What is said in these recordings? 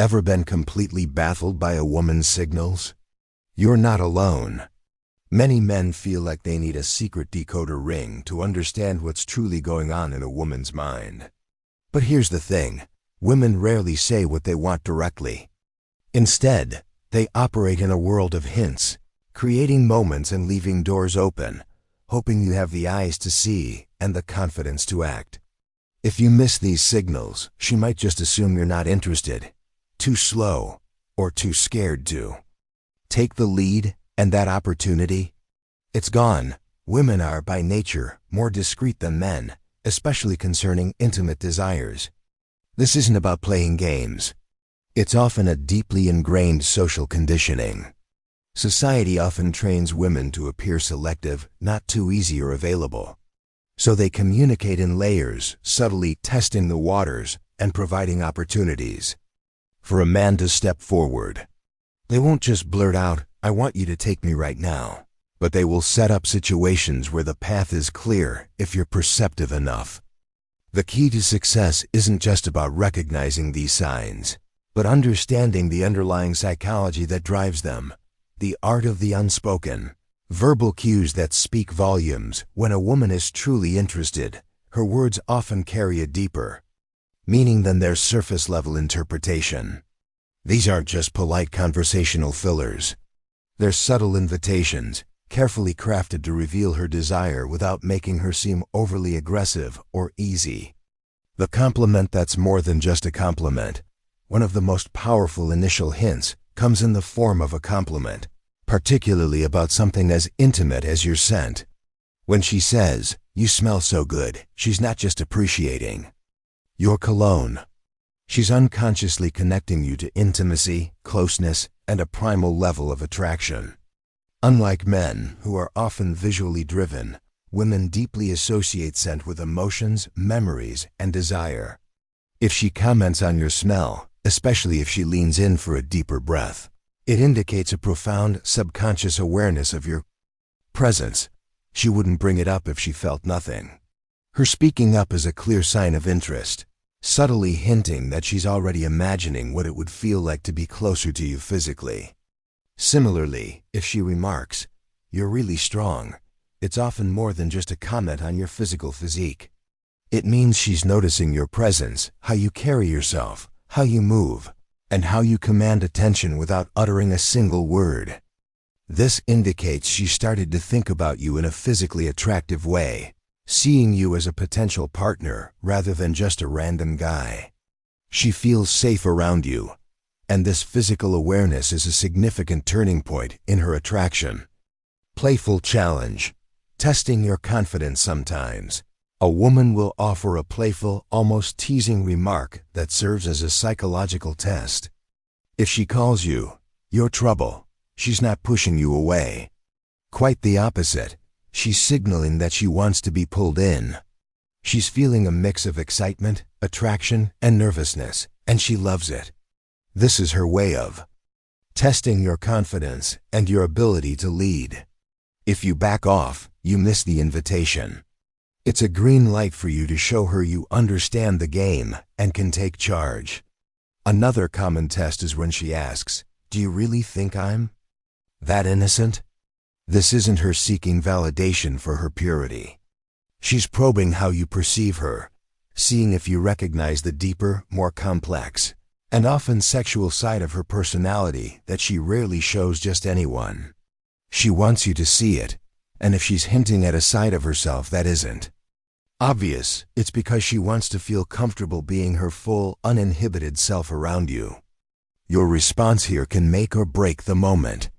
Ever been completely baffled by a woman's signals? You're not alone. Many men feel like they need a secret decoder ring to understand what's truly going on in a woman's mind. But here's the thing, women rarely say what they want directly. Instead, they operate in a world of hints, creating moments and leaving doors open, hoping you have the eyes to see and the confidence to act. If you miss these signals, she might just assume you're not interested, too slow, or too scared to. Take the lead, and that opportunity, it's gone. Women are, by nature, more discreet than men, especially concerning intimate desires. This isn't about playing games. It's often a deeply ingrained social conditioning. Society often trains women to appear selective, not too easy or available. So they communicate in layers, subtly testing the waters and providing opportunities for a man to step forward. They won't just blurt out, "I want you to take me right now," but they will set up situations where the path is clear if you're perceptive enough. The key to success isn't just about recognizing these signs, but understanding the underlying psychology that drives them, the art of the unspoken, verbal cues that speak volumes. When a woman is truly interested, her words often carry a deeper meaning than their surface-level interpretation. These aren't just polite conversational fillers. They're subtle invitations, carefully crafted to reveal her desire without making her seem overly aggressive or easy. The compliment that's more than just a compliment. One of the most powerful initial hints comes in the form of a compliment, particularly about something as intimate as your scent. When she says, "You smell so good," she's not just appreciating your cologne. She's unconsciously connecting you to intimacy, closeness, and a primal level of attraction. Unlike men, who are often visually driven, women deeply associate scent with emotions, memories, and desire. If she comments on your smell, especially if she leans in for a deeper breath, it indicates a profound subconscious awareness of your presence. She wouldn't bring it up if she felt nothing. Her speaking up is a clear sign of interest, subtly hinting that she's already imagining what it would feel like to be closer to you physically. Similarly, if she remarks, "You're really strong," it's often more than just a comment on your physical physique. It means she's noticing your presence, how you carry yourself, how you move, and how you command attention without uttering a single word. This indicates she started to think about you in a physically attractive way, seeing you as a potential partner rather than just a random guy. She feels safe around you, and this physical awareness is a significant turning point in her attraction. Playful challenge. Testing your confidence sometimes. A woman will offer a playful, almost teasing remark that serves as a psychological test. If she calls you, "You're trouble," she's not pushing you away. Quite the opposite. She's signaling that she wants to be pulled in. She's feeling a mix of excitement, attraction, and nervousness, and she loves it. This is her way of testing your confidence and your ability to lead. If you back off, you miss the invitation. It's a green light for you to show her you understand the game and can take charge. Another common test is when she asks, "Do you really think I'm that innocent?" This isn't her seeking validation for her purity. She's probing how you perceive her, seeing if you recognize the deeper, more complex, and often sexual side of her personality that she rarely shows just anyone. She wants you to see it, and if she's hinting at a side of herself that isn't obvious, it's because she wants to feel comfortable being her full, uninhibited self around you. Your response here can make or break the moment.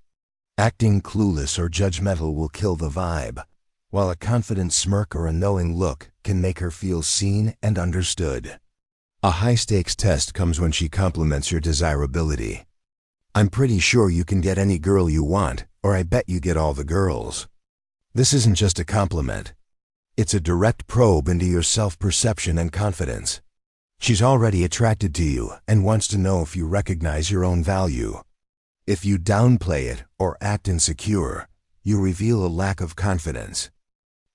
Acting clueless or judgmental will kill the vibe, while a confident smirk or a knowing look can make her feel seen and understood. A high-stakes test comes when she compliments your desirability. "I'm pretty sure you can get any girl you want, or I bet you get all the girls." This isn't just a compliment. It's a direct probe into your self-perception and confidence. She's already attracted to you and wants to know if you recognize your own value. If you downplay it or act insecure, you reveal a lack of confidence.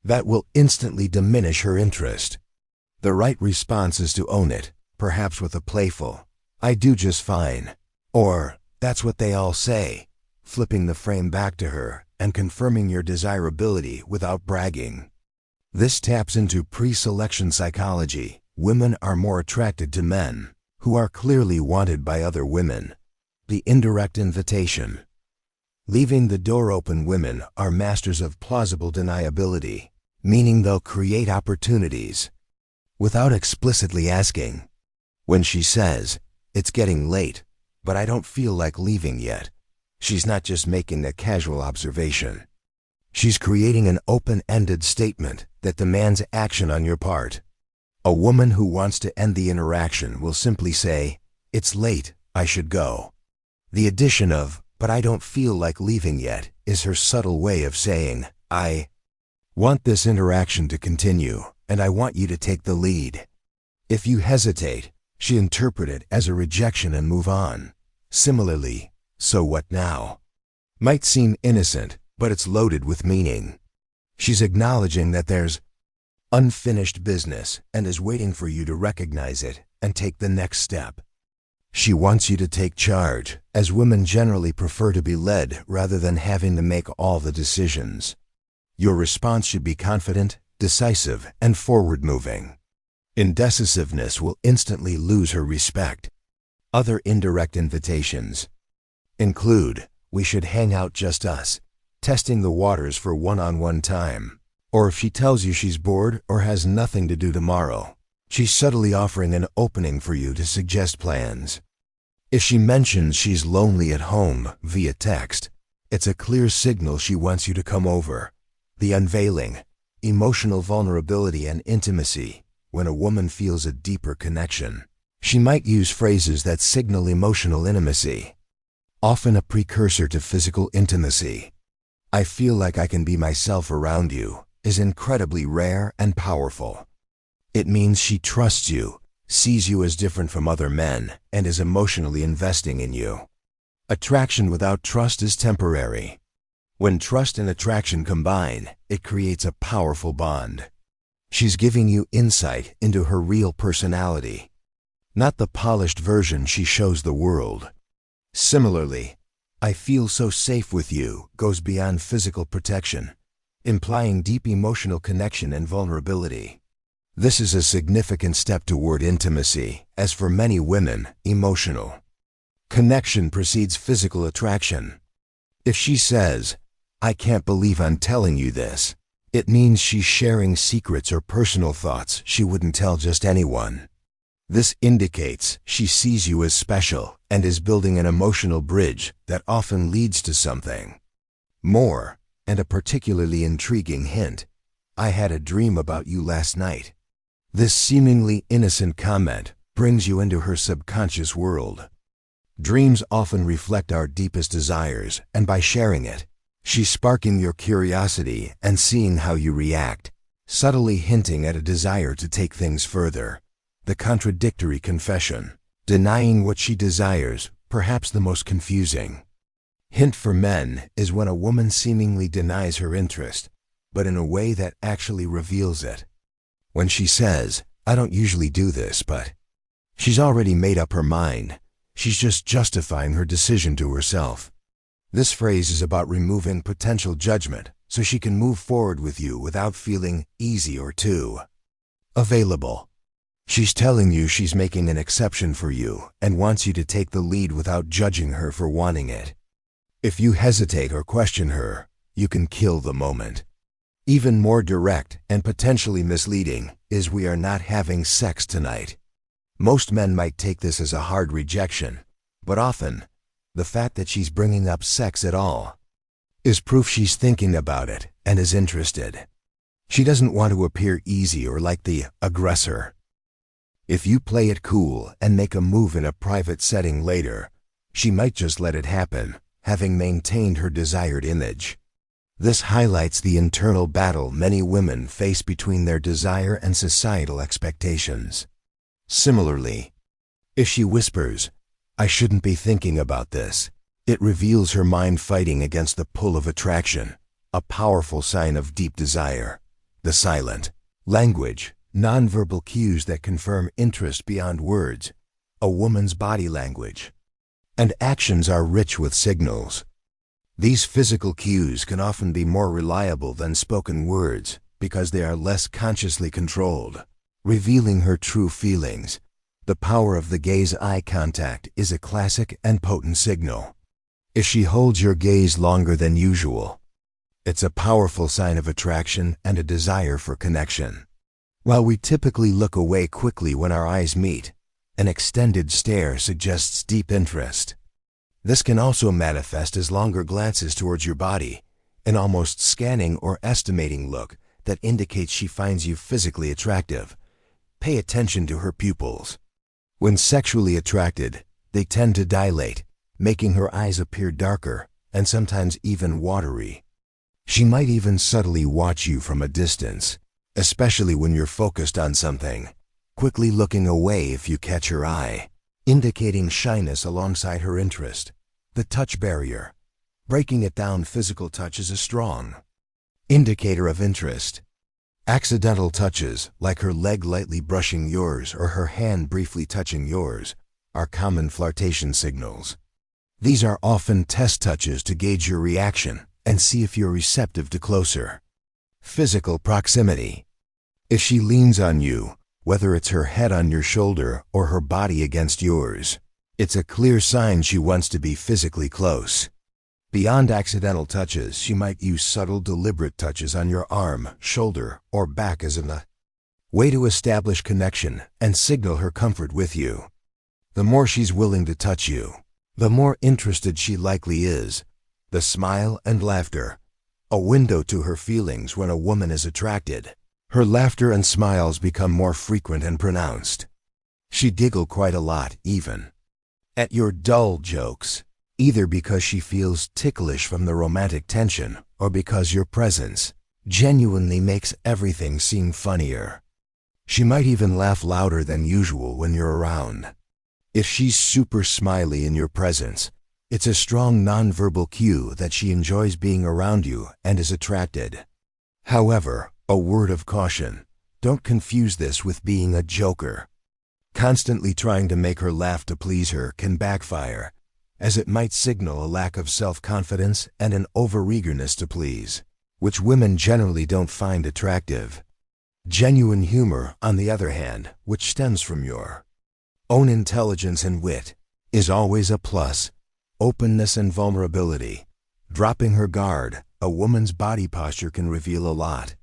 That will instantly diminish her interest. The right response is to own it, perhaps with a playful, "I do just fine." Or, "That's what they all say," flipping the frame back to her and confirming your desirability without bragging. This taps into pre-selection psychology. Women are more attracted to men who are clearly wanted by other women. The indirect invitation. Leaving the door open. Women are masters of plausible deniability, meaning they'll create opportunities without explicitly asking. When she says, "It's getting late, but I don't feel like leaving yet," she's not just making a casual observation. She's creating an open-ended statement that demands action on your part. A woman who wants to end the interaction will simply say, "It's late, I should go." The addition of, "but I don't feel like leaving yet," is her subtle way of saying, "I want this interaction to continue, and I want you to take the lead." If you hesitate, she interprets it as a rejection and move on. Similarly, "So what now?" might seem innocent, but it's loaded with meaning. She's acknowledging that there's unfinished business and is waiting for you to recognize it and take the next step. She wants you to take charge, as women generally prefer to be led rather than having to make all the decisions. Your response should be confident, decisive, and forward-moving. Indecisiveness will instantly lose her respect. Other indirect invitations include, "We should hang out just us," testing the waters for one-on-one time. Or if she tells you she's bored or has nothing to do tomorrow, she's subtly offering an opening for you to suggest plans. If she mentions she's lonely at home via text, it's a clear signal she wants you to come over. The unveiling, emotional vulnerability and intimacy. When a woman feels a deeper connection, she might use phrases that signal emotional intimacy, often a precursor to physical intimacy. "I feel like I can be myself around you," is incredibly rare and powerful. It means she trusts you, sees you as different from other men, and is emotionally investing in you. Attraction without trust is temporary. When trust and attraction combine, it creates a powerful bond. She's giving you insight into her real personality, not the polished version she shows the world. Similarly, "I feel so safe with you" goes beyond physical protection, implying deep emotional connection and vulnerability. This is a significant step toward intimacy, as for many women, emotional connection precedes physical attraction. If she says, "I can't believe I'm telling you this," it means she's sharing secrets or personal thoughts she wouldn't tell just anyone. This indicates she sees you as special and is building an emotional bridge that often leads to something more. And a particularly intriguing hint, "I had a dream about you last night." This seemingly innocent comment brings you into her subconscious world. Dreams often reflect our deepest desires, and by sharing it, she's sparking your curiosity and seeing how you react, subtly hinting at a desire to take things further. The contradictory confession, denying what she desires, perhaps the most confusing hint for men, is when a woman seemingly denies her interest, but in a way that actually reveals it. When she says, "I don't usually do this, but," she's already made up her mind. She's just justifying her decision to herself. This phrase is about removing potential judgment so she can move forward with you without feeling easy or too available. She's telling you she's making an exception for you and wants you to take the lead without judging her for wanting it. If you hesitate or question her, you can kill the moment. Even more direct and potentially misleading is, "We are not having sex tonight." Most men might take this as a hard rejection, but often, the fact that she's bringing up sex at all is proof she's thinking about it and is interested. She doesn't want to appear easy or like the aggressor. If you play it cool and make a move in a private setting later, she might just let it happen, having maintained her desired image. This highlights the internal battle many women face between their desire and societal expectations. Similarly, if she whispers, "I shouldn't be thinking about this," it reveals her mind fighting against the pull of attraction, a powerful sign of deep desire. The silent language, nonverbal cues that confirm interest beyond words, a woman's body language and actions are rich with signals. These physical cues can often be more reliable than spoken words because they are less consciously controlled, revealing her true feelings. The power of the gaze-eye contact is a classic and potent signal. If she holds your gaze longer than usual, it's a powerful sign of attraction and a desire for connection. While we typically look away quickly when our eyes meet, an extended stare suggests deep interest. This can also manifest as longer glances towards your body, an almost scanning or estimating look that indicates she finds you physically attractive. Pay attention to her pupils. When sexually attracted, they tend to dilate, making her eyes appear darker and sometimes even watery. She might even subtly watch you from a distance, especially when you're focused on something, quickly looking away if you catch her eye, indicating shyness alongside her interest. The touch barrier. Breaking it down, physical touch is a strong indicator of interest. Accidental touches, like her leg lightly brushing yours or her hand briefly touching yours, are common flirtation signals. These are often test touches to gauge your reaction and see if you're receptive to closer physical proximity. If she leans on you, whether it's her head on your shoulder or her body against yours, it's a clear sign she wants to be physically close. Beyond accidental touches, she might use subtle, deliberate touches on your arm, shoulder, or back as a way to establish connection and signal her comfort with you. The more she's willing to touch you, the more interested she likely is. The smile and laughter. A window to her feelings. When a woman is attracted, her laughter and smiles become more frequent and pronounced. She giggle quite a lot, even at your dull jokes, either because she feels ticklish from the romantic tension or because your presence genuinely makes everything seem funnier. She might even laugh louder than usual when you're around. If she's super smiley in your presence, it's a strong nonverbal cue that she enjoys being around you and is attracted. However, a word of caution: don't confuse this with being a joker. Constantly trying to make her laugh to please her can backfire, as it might signal a lack of self-confidence and an over-eagerness to please, which women generally don't find attractive. Genuine humor, on the other hand, which stems from your own intelligence and wit, is always a plus. Openness and vulnerability. Dropping her guard. A woman's body posture can reveal a lot.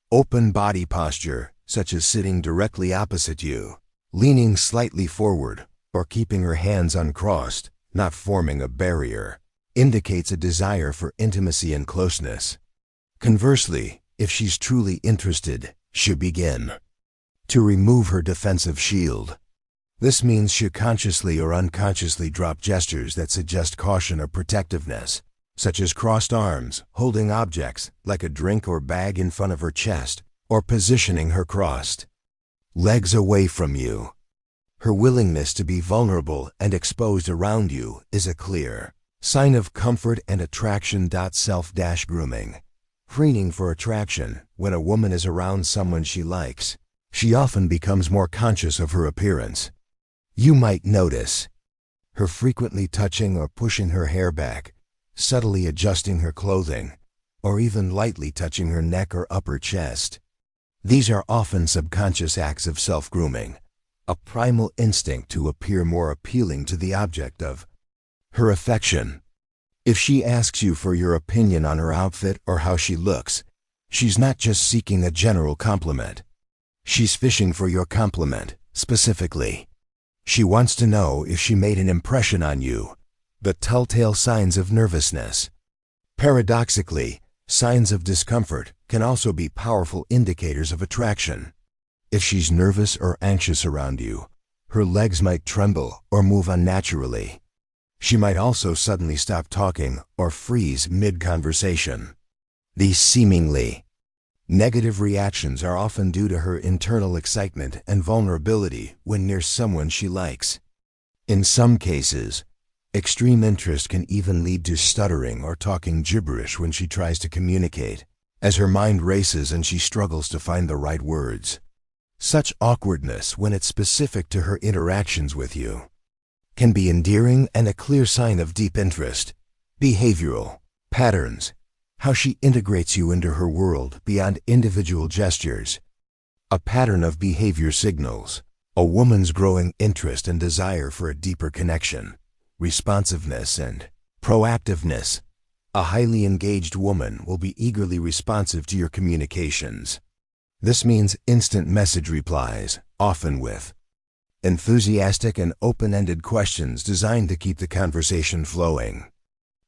Open body posture, such as sitting directly opposite you, leaning slightly forward, or keeping her hands uncrossed, not forming a barrier, indicates a desire for intimacy and closeness. Conversely, if she's truly interested, she'll begin to remove her defensive shield. This means she'll consciously or unconsciously drop gestures that suggest caution or protectiveness, such as crossed arms, holding objects like a drink or bag in front of her chest, or positioning her crossed legs away from you. Her willingness to be vulnerable and exposed around you is a clear sign of comfort and attraction. Self-grooming. Preening for attraction. When a woman is around someone she likes, she often becomes more conscious of her appearance. You might notice her frequently touching or pushing her hair back, subtly adjusting her clothing, or even lightly touching her neck or upper chest. These are often subconscious acts of self-grooming, a primal instinct to appear more appealing to the object of her affection. If she asks you for your opinion on her outfit or how she looks, she's not just seeking a general compliment. She's fishing for your compliment, specifically. She wants to know if she made an impression on you. The telltale signs of nervousness. Paradoxically, signs of discomfort can also be powerful indicators of attraction. If she's nervous or anxious around you, her legs might tremble or move unnaturally. She might also suddenly stop talking or freeze mid-conversation. These seemingly negative reactions are often due to her internal excitement and vulnerability when near someone she likes. In some cases, extreme interest can even lead to stuttering or talking gibberish when she tries to communicate, as her mind races and she struggles to find the right words. Such awkwardness, when it's specific to her interactions with you, can be endearing and a clear sign of deep interest. Behavioral patterns, how she integrates you into her world beyond individual gestures. A pattern of behavior signals a woman's growing interest and desire for a deeper connection, responsiveness, and proactiveness. A highly engaged woman will be eagerly responsive to your communications. This means instant message replies, often with enthusiastic and open-ended questions designed to keep the conversation flowing.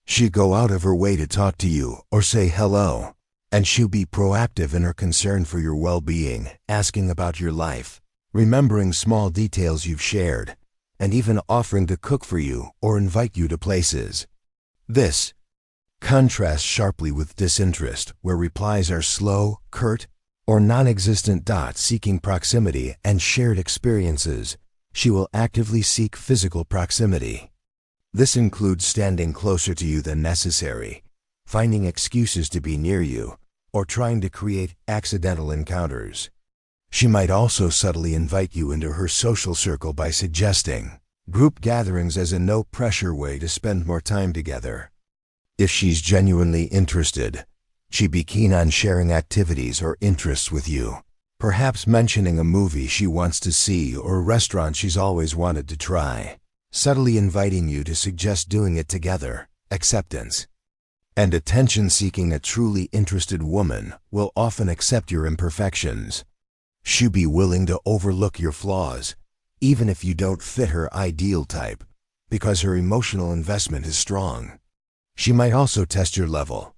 She'll go out of her way to talk to you or say hello, and she'll be proactive in her concern for your well-being, asking about your life, remembering small details you've shared, and even offering to cook for you or invite you to places. This contrasts sharply with disinterest, where replies are slow, curt, or non-existent. Seeking proximity and shared experiences, she will actively seek physical proximity. This includes standing closer to you than necessary, finding excuses to be near you, or trying to create accidental encounters. She might also subtly invite you into her social circle by suggesting group gatherings as a no-pressure way to spend more time together. If she's genuinely interested, she'd be keen on sharing activities or interests with you, perhaps mentioning a movie she wants to see or a restaurant she's always wanted to try, subtly inviting you to suggest doing it together. Acceptance and attention seeking. A truly interested woman will often accept your imperfections. She'll be willing to overlook your flaws, even if you don't fit her ideal type, because her emotional investment is strong. She might also test your level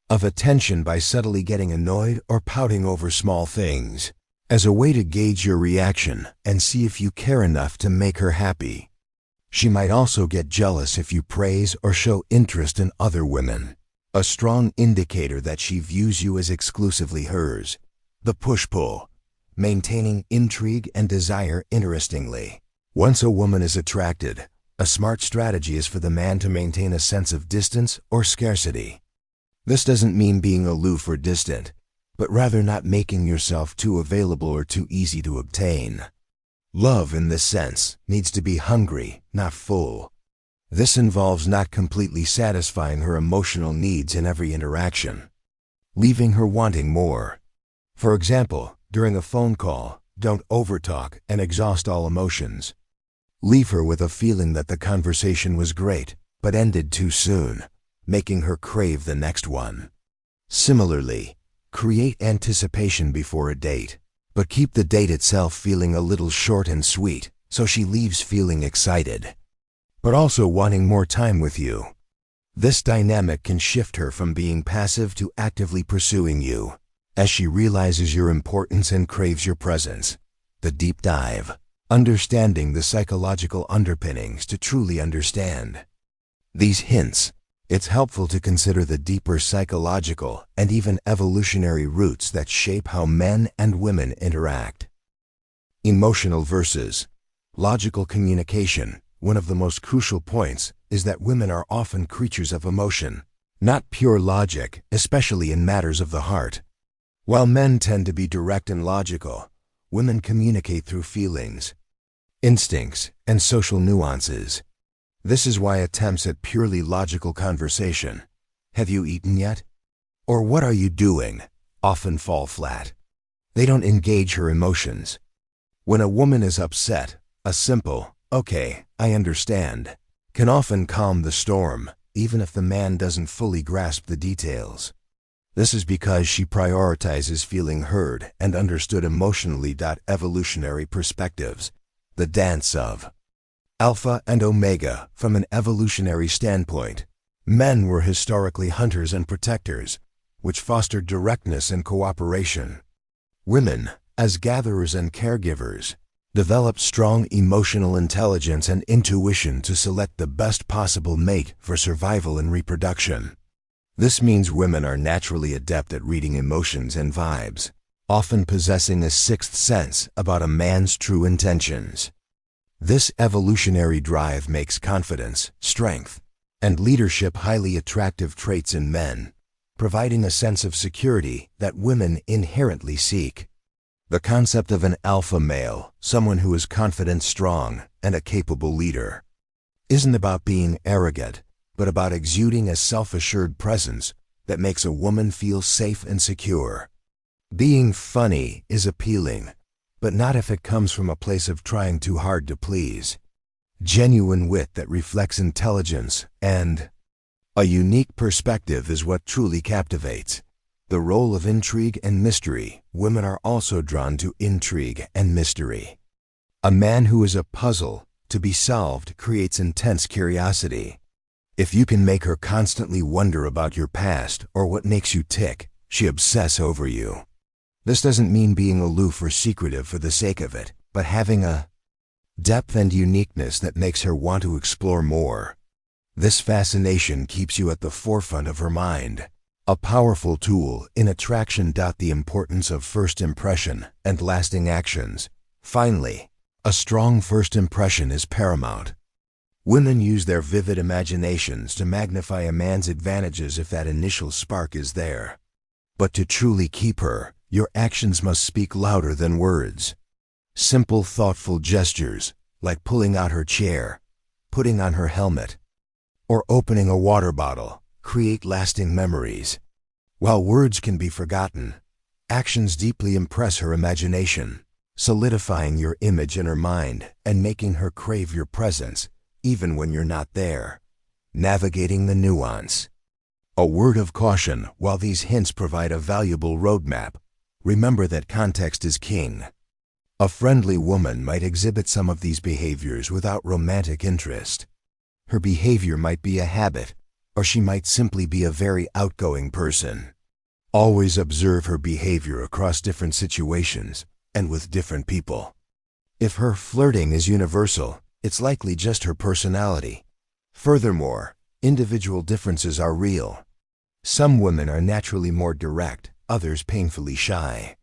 of attention by subtly getting annoyed or pouting over small things, as a way to gauge your reaction and see if you care enough to make her happy. She might also get jealous if you praise or show interest in other women, a strong indicator that she views you as exclusively hers. The push-pull, maintaining intrigue and desire. Interestingly, once a woman is attracted, a smart strategy is for the man to maintain a sense of distance or scarcity. This doesn't mean being aloof or distant, but rather not making yourself too available or too easy to obtain. Love, in this sense, needs to be hungry, not full. This involves not completely satisfying her emotional needs in every interaction, leaving her wanting more. For example, during a phone call, don't overtalk and exhaust all emotions. Leave her with a feeling that the conversation was great, but ended too soon, making her crave the next one. Similarly, create anticipation before a date, but keep the date itself feeling a little short and sweet, so she leaves feeling excited, but also wanting more time with you. This dynamic can shift her from being passive to actively pursuing you, as she realizes your importance and craves your presence. The deep dive. Understanding the psychological underpinnings. To truly understand these hints, it's helpful to consider the deeper psychological and even evolutionary roots that shape how men and women interact. Emotional versus logical communication. One of the most crucial points is that women are often creatures of emotion, not pure logic, especially in matters of the heart. While men tend to be direct and logical, women communicate through feelings, instincts, and social nuances. This is why attempts at purely logical conversation, "Have you eaten yet?" or "What are you doing?" often fall flat. They don't engage her emotions. When a woman is upset, a simple, "Okay, I understand," can often calm the storm, even if the man doesn't fully grasp the details. This is because she prioritizes feeling heard and understood emotionally. Evolutionary perspectives. The dance of Alpha and Omega. From an evolutionary standpoint, men were historically hunters and protectors, which fostered directness and cooperation. Women, as gatherers and caregivers, developed strong emotional intelligence and intuition to select the best possible mate for survival and reproduction. This means women are naturally adept at reading emotions and vibes, often possessing a sixth sense about a man's true intentions. This evolutionary drive makes confidence, strength, and leadership highly attractive traits in men, providing a sense of security that women inherently seek. The concept of an alpha male, someone who is confident, strong, and a capable leader, isn't about being arrogant, but about exuding a self-assured presence that makes a woman feel safe and secure. Being funny is appealing, but not if it comes from a place of trying too hard to please. Genuine wit that reflects intelligence and a unique perspective is what truly captivates. The role of intrigue and mystery. Women are also drawn to intrigue and mystery. A man who is a puzzle to be solved creates intense curiosity. If you can make her constantly wonder about your past or what makes you tick, she obsesses over you. This doesn't mean being aloof or secretive for the sake of it, but having a depth and uniqueness that makes her want to explore more. This fascination keeps you at the forefront of her mind. A powerful tool in attraction. The importance of first impression and lasting actions. Finally, a strong first impression is paramount. Women use their vivid imaginations to magnify a man's advantages if that initial spark is there. But to truly keep her, your actions must speak louder than words. Simple, thoughtful gestures, like pulling out her chair, putting on her helmet, or opening a water bottle, create lasting memories. While words can be forgotten, actions deeply impress her imagination, solidifying your image in her mind and making her crave your presence, even when you're not there. Navigating the nuance. A word of caution: while these hints provide a valuable roadmap, remember that context is king. A friendly woman might exhibit some of these behaviors without romantic interest. Her behavior might be a habit, or she might simply be a very outgoing person. Always observe her behavior across different situations and with different people. If her flirting is universal, it's likely just her personality. Furthermore, individual differences are real. Some women are naturally more direct, others painfully shy.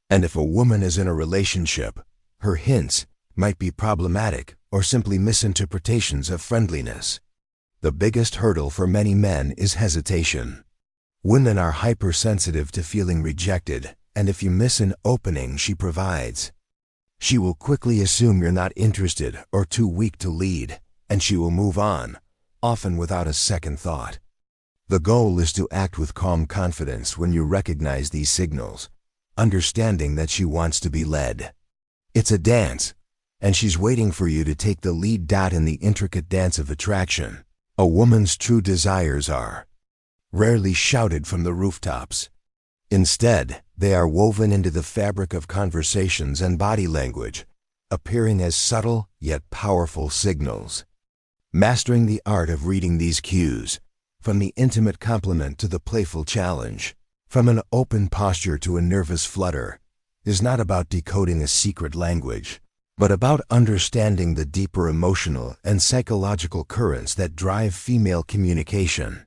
And if a woman is in a relationship, her hints might be problematic or simply misinterpretations of friendliness. The biggest hurdle for many men is hesitation. Women are hypersensitive to feeling rejected, and if you miss an opening she provides, she will quickly assume you're not interested or too weak to lead, and she will move on, often without a second thought. The goal is to act with calm confidence when you recognize these signals, understanding that she wants to be led. It's a dance, and she's waiting for you to take the lead. In the intricate dance of attraction, a woman's true desires are rarely shouted from the rooftops. Instead, they are woven into the fabric of conversations and body language, appearing as subtle yet powerful signals. Mastering the art of reading these cues, from the intimate compliment to the playful challenge, from an open posture to a nervous flutter, is not about decoding a secret language, but about understanding the deeper emotional and psychological currents that drive female communication.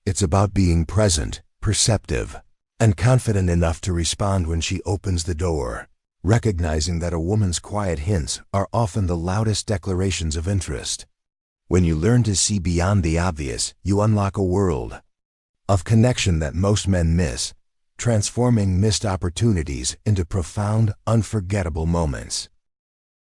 It's about being present, perceptive, and confident enough to respond when she opens the door, recognizing that a woman's quiet hints are often the loudest declarations of interest. When you learn to see beyond the obvious, you unlock a world of connection that most men miss, transforming missed opportunities into profound, unforgettable moments.